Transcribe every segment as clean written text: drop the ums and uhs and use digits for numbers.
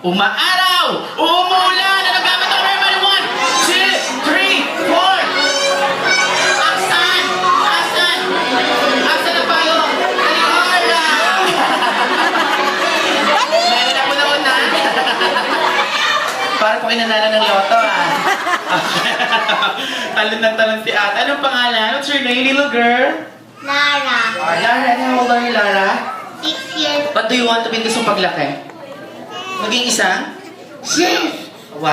Umaaraw! Umuulan! Ano gamit ako, everybody? 1, 2, 3, 4! Aksan! Aksan! Aksan na tayo! Dali, meron ako na una. Parang po kinanala ng loto, ah. Talon ng talon si ate. Anong pangalan? What's your name, little girl? Lara, Oh, Lara. How old are you, Lara? 6 years. What do you want to be gusto mong paglaki? Maging isang? Chef! Wow!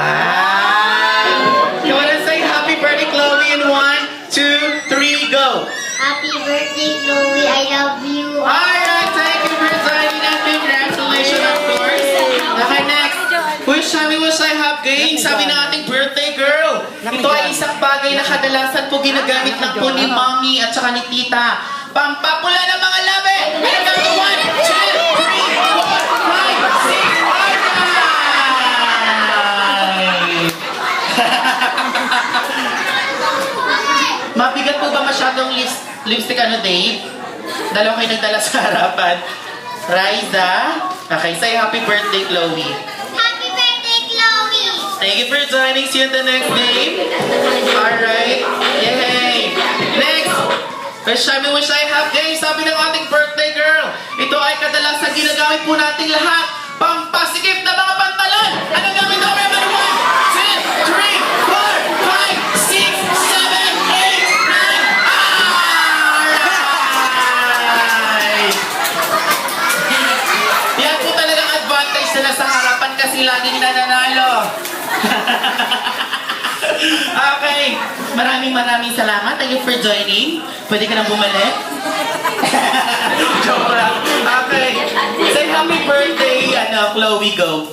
You wanna say happy birthday, Chloe, in 1, 2, 3, go! Happy birthday, Chloe. I love you. Alright, thank you for joining us. Congratulations, of course. Okay, next. Wish I have games. Sabi ng ating birthday girl. Ito ay isang bagay na kadalasan po ginagamit lang po ni mommy at saka ni tita. Pampapula ng mga labi! Ano ba? 1, 2, 3, 4, 5, 6, alright! Mabigat po ba masyadong lipstick, Dave? Dalawa kayo nagdala sa harapan. Riza. Okay, say happy birthday, Chloe. Happy birthday, Chloe. Thank you for joining. See you on the next day. Alright. Yay! Next! Wish I have games. Sabi ng ating birthday girl. Ito ay kadalasan ginagamit po nating lahat. Pampasikip na mga pantalon. Ano gamit ako? 1, 2, 3, 4, 5, 6, 7, 8, 9. Alright! Yan po talagang advantage na nasa harapan kasi laging nananalo. Okay. Maraming salamat. Thank you for joining. Pwede ka nang bumalik. Joke lang. Okay. Say happy birthday, Chloe, go.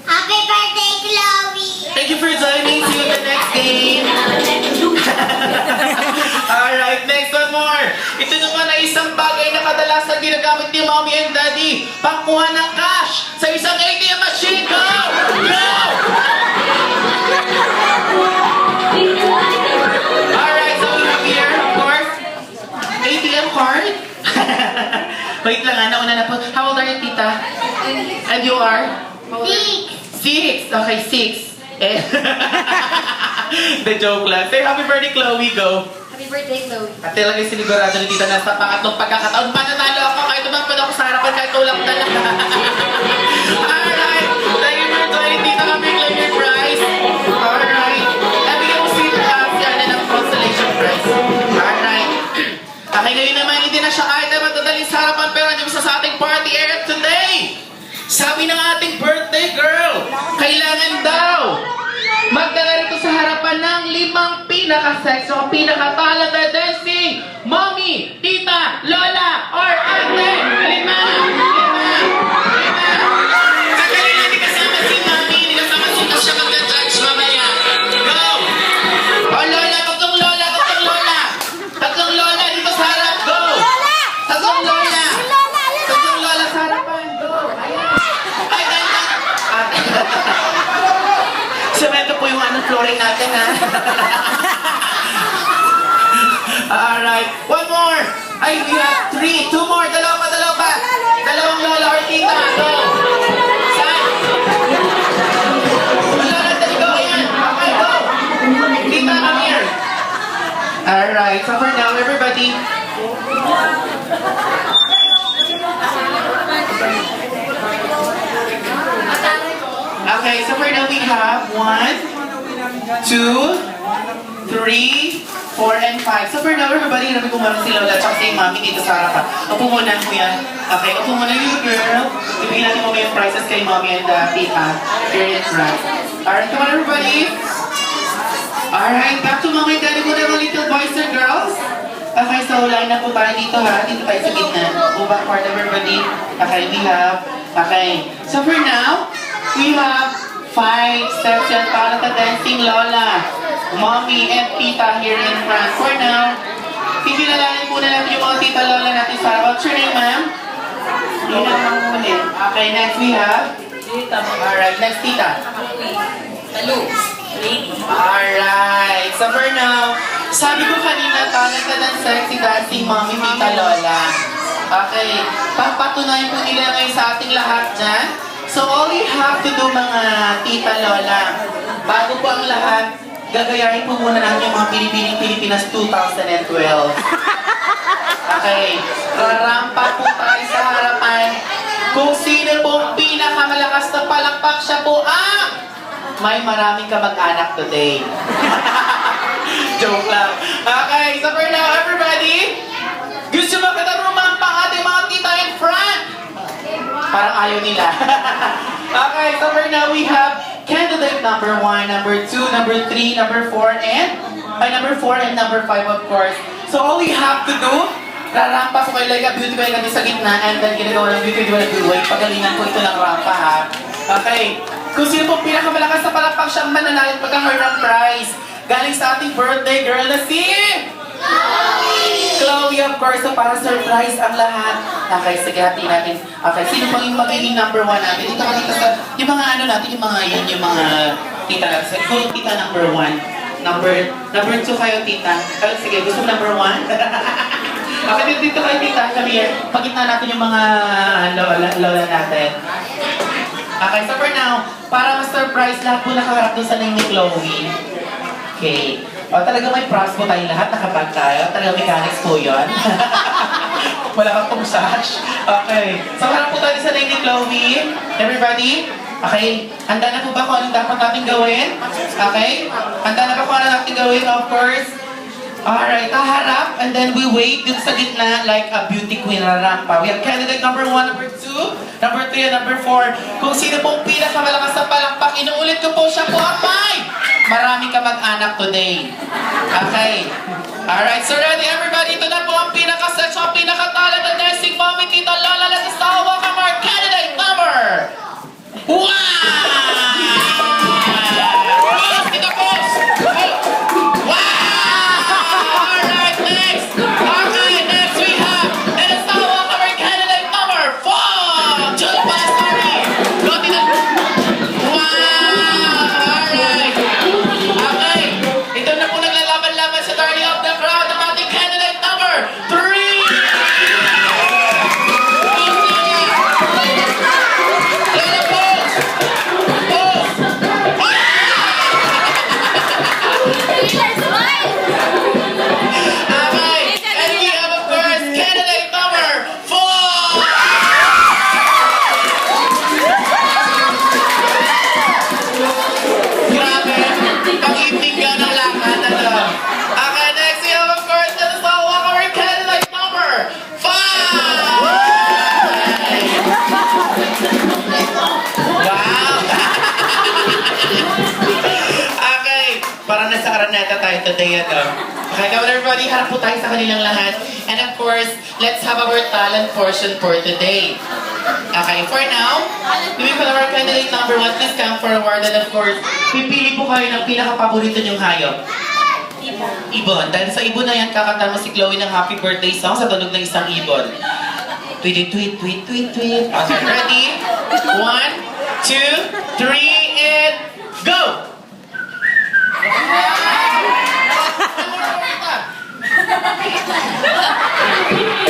Happy birthday, Chloe. Thank you for joining. See you in the next game. Alright, next one more. Ito naman ay isang bagay na kadalasan ginagamit ni mommy and daddy. Pangkuha ng cash sa isang ATM machine. Go! Go! Alright, so we have here, of course, ATM card. Wait lang, nauna na po. How old are you, tita? And you are? 6. 6. Okay, 6. The joke lang. Say happy birthday, Chloe. Go. Happy birthday, Chloe. At talagang sinigurado ni tita na sa pangatlong pagkakataon. Mananalo ako kahit tumapad ako sa harapan kahit tulak na lang. Alright. Thank you for joining, tita. Kami claim your prize. Alright. Nabigyan mo si Anna ng consolation prize. Alright. Okay, ngayon naman, hindi na siya kahit na magdadaling sa harapan pero nandiyan sa ating party area today. Sabi ng ating birthday girl, kailangan daw magdala rito sa harapan ng 5 pinaka-sexy o pinaka-talented dancing mommy, tita, lola, or ate. 5. Sandali na, hindi kasama si mommy, hindi kasama si tita siya magda-judge mamaya. Go! O lola, tatlong lola. Tatlong lola dito sa harap. Go! Tatlong lola. Tatlong lola sa harapan. Go! Ayan. Ay, ganda. Semento po yung flooring natin, ha? Alright. One more. Ay, we have 3. 2 more. Dalawa pa. Dalawang lola or tita. Go! Saan? Lola, dali go. Ayan. Okay, go. Tita, come here. Alright. So for now, everybody. Okay, so for now we have 1, 2, 3, 4, and 5. So for now, everybody, nabi ko muna si Lola at si Mami dito sa harapan. Upo muna, kuya. Okay, upo muna yung girl. Ibigin natin mo yung prizes kay Mami and Tita. Here in front. Alright, come on everybody. Alright, back to Mami and Daddy muna mga little boys and girls. Okay, so line na po tayo dito, ha. Dito tayo sa gitna. Go backward, everybody. Okay, we have. Okay, so for now, we have 5 sexy and talented dancing lola, mommy, and tita here in front. For now, pipilalanin muna natin yung mga tita lola natin sa harap. What's your name, ma'am? Lina Mangunin. Okay, next we have? Alright, next tita. Talu. Alright, so for now, sabi ko kanina, talented and sexy dancing mommy, tita lola. Okay, papatunayan po nila ngayon sa ating lahat dyan. So all you have to do mga tita lola, bago po ang lahat, gagayahin po muna natin yung mga Pilipining Pilipinas 2012. Okay, rarampa po tayo sa harapan. Kung sino pong pinakamalakas na palakpak, siya po ang may maraming kamag-anak today. Joke lang. Okay, so for now, everybody, gusto mo kita rumampa ating mga tita in front? Parang ayaw nila. Okay, so for now, we have candidate number 1, number 2, number 3, number 4, and number 4 and number 5, of course. So all you have to do, rarampa po kayo like a beauty queen sa gitna, and then ginagawa ng beauty queen way. Pagalingan po ito ng rampa, ha? Okay. Kung sino pong pinakamalakas sa palakpak, siyang mananalit pagkakaroon ng prize. Galing sa ating birthday girl na si Chloe, of course, so para surprise ang lahat. Okay, sige, hati natin. Okay, sino pang yung magiging number 1 natin? Dito ka dito sa, yung mga ano natin, yung mga yan, yung mga tita natin. So, ikaw yung tita number 1. Number 2 kayo, tita. Sige, gusto mo number 1? Okay, dito kayo, tita. Kami yan. Pagitna natin yung mga lola natin. Okay, so for now, para ma-surprise lahat po nakaharap doon sa name ni Chloe. Okay. O, talaga may props po tayong lahat, nakapag tayo. Talaga mechanics po yun. Wala kang pong sash. Okay. So, harap po tayo sa name ni Chloe. Everybody? Okay. Handa na po ba kung anong dapat natin gawin? Okay? Handa na ba kung anong natin gawin? Of course. Alright, harap, and then we wait dun sa gitna like a beauty queen na rampa. We have candidate number 1, number 2, number 3, and number 4. Kung sino pong pinakamalakas sa palakpak, inuulit ko po siya po ang may maraming kamag-anak today. Okay. Alright, so ready everybody? Ito na po ang pinaka-set, so ang pinaka-talent na nursing mommy, tita Lola, let's start. Welcome our candidate number 1! Post, tita post! Wow! Alright, next! Okay, next we have, let us start. Welcome our candidate number 4! Julie Pastori! Go, tita! Wow! Alright! Okay, ito na po naglalaban-laban sa turning of the crowd ng ating candidate number 3! Lola, pose! Pose! Okay, and we have of course candidate number 4! Grabe, pang-evening ka ng lakad, ano? Okay, next we have of course, let us all welcome our candidate number 5! Wow! Okay, parang nasa Araneta tayo today, ano? Okay, come on everybody, harap po tayo sa kanilang lahat. And of course, let's have our talent portion for today. Okay, for now, we will our candidate number 1, please come forward. And of course, pipili po kayo ng pinaka-paborito niyong hayop. Ibon. Dahil sa ibon na yan, kakanta mo si Chloe ng happy birthday song sa tunog ng isang ibon. Tweet, tweet, tweet, tweet, tweet. Okay, ready? 1, 2, 3, and go!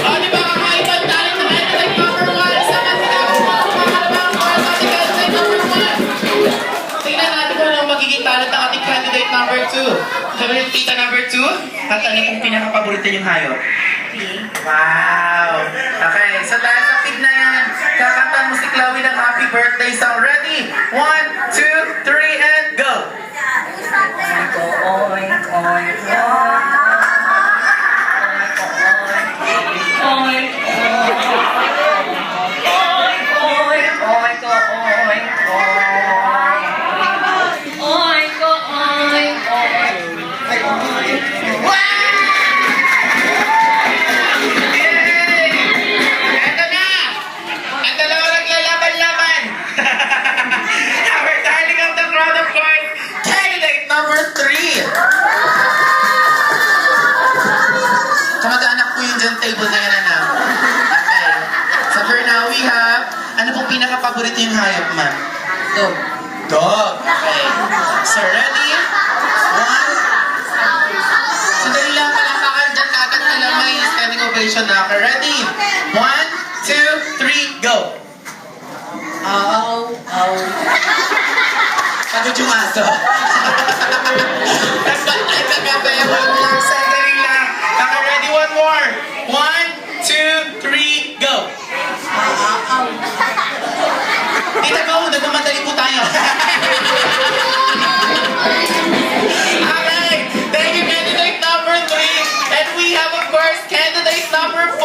Oh, di ba kakaibang talent ng candidate number 1? Sa panghalabang course ating candidate number 1. Tingnan natin kung ano magiging talent ng ating candidate number 2. Sabi ng tita number 2, at ano kung pinaka-paborito niyong hayop? Wow! Okay, so dahil sa pig na yan, kakantan mo si Chloe ng happy birthday song. Ready? 1, 2, 3, and go! Oink, oink, oink. Eto na! Ang dalawa naglalaban-laban! Our darling of the crowd, of course, candidate number 3! Kamag-anak po yung dyan table na yan, ano? Okay. So for now, we have, ano pong pinaka-paborito yung hayop, ma'am? Dog. Dog. Okay. So ready? 1. Sandali lang, palakpakan dyan kagad na lang may standing ovation na. Okay, ready? 1, 2, 3, go! Ano chumaso? Nagpantay ka gabi. One more. Sandali lang. Okay, ready? One more. 1, 2, 3, go. Tita, go. Nagmamadali po tayo. Okay. Thank you, candidate number 3. And we have, of course, candidate number 4.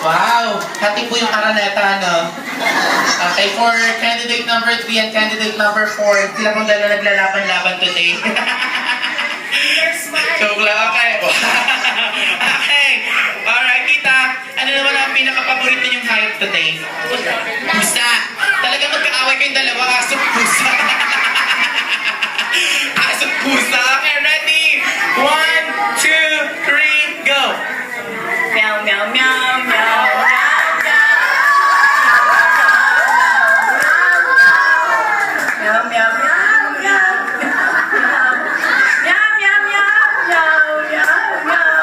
Wow! Hati po yung araneta, no? Okay, for candidate number 3 and candidate number 4, sila pong dalawa naglalaban-laban today. Joke lang, okay. Okay. Alright, kita. Ano naman ang pinaka-paborito niyong hayop today? Pusa. Talaga magkaaway kayong dalawa, aso pusa. Aso pusa. Okay, ready? 1, 2, 3, go! Meow, meow, meow, meow. Meow, meow, meow, meow. Meow, meow, meow, meow, meow, meow.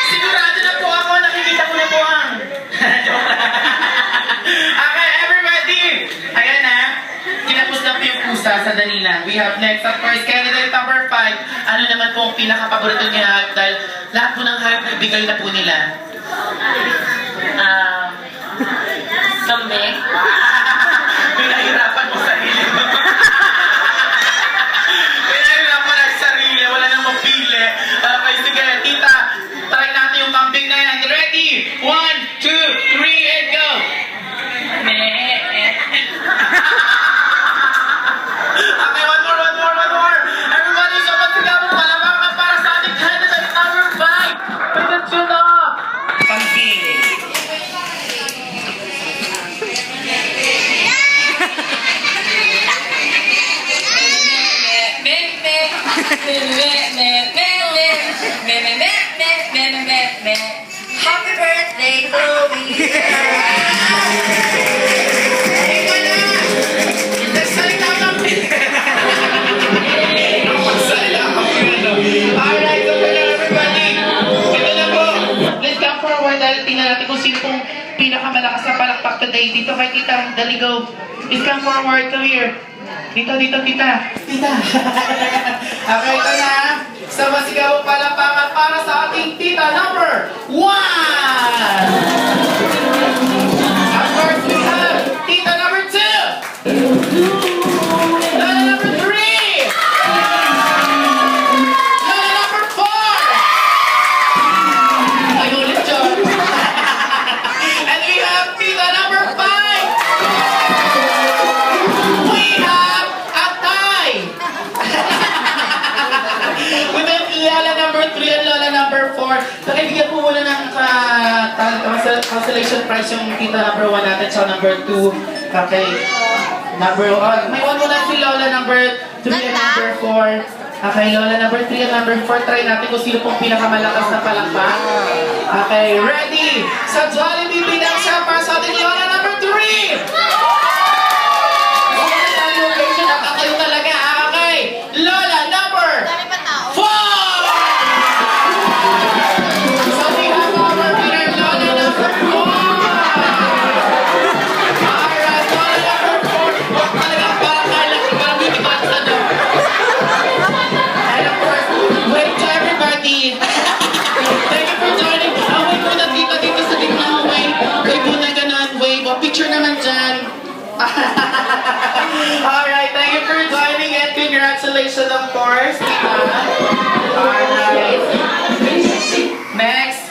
Sigurado na po ako, nakikita ko na po ang... Joke lang. Okay, everybody! Ayan na. Kinapos na po yung pusa sa dalilan. We have next, of course, candidate number 5. Ano naman po ang pinaka-paborito niya dahil lahat po ng hayop na bigay na po nila. Kami. Pinahirapan mo sarili mo. Pinahirapan ang sarili. Wala nang mapili. Okay, sige. Tita, try natin yung kambing na yan. Ready? 1, 2, 3, and go! Okay, one more. Everybody, so magsigaw mo palabangan para sa ating candidate number 5. With the tune up. Kambing. Happy birthday, Chloe. Ikaw na! Nagsalita kami! Nagsalita kami, ano? Alright, so for now, everybody. Ito na po. Let's come forward dahil tingnan natin kung sino pong pinakamalakas na palakpak today. Dito kay Tita Daligo. Please come forward. Come here. Dito, tita. Tita. Okay, ito na. Sa masigaw palakpakan para sa ating Tita number 1! Of course, we have Tita number 2! Lola number 3! Lola number 4! Ay, ulit yun. And we have Tita number 5! We have a tie! We have Lola number 3 and Lola number 4. Pakibigyan po muna ng consolation prize yung Tita number 1 natin sa number 2. Okay. May one muna si Lola number 3 and number 4. Okay, Lola number 3 and number 4. Try natin kung sino pong pinakamalakas na palakpak. Okay, ready? Sa Jollibee bilang siya para sa ating Lola number 3! Location at kayo talaga. Okay, Lola number 4! So we have our winner, Lola number 4! Alright, Lola number 4. Huwag talagang parang bibigat sa ano. And of course, wait to everybody. Thank you for joining. Wait muna dito sa gitna. Wait. Wait muna ganun. Wait. Picture naman dyan. Alright, thank you for joining and congratulations of course. Tita.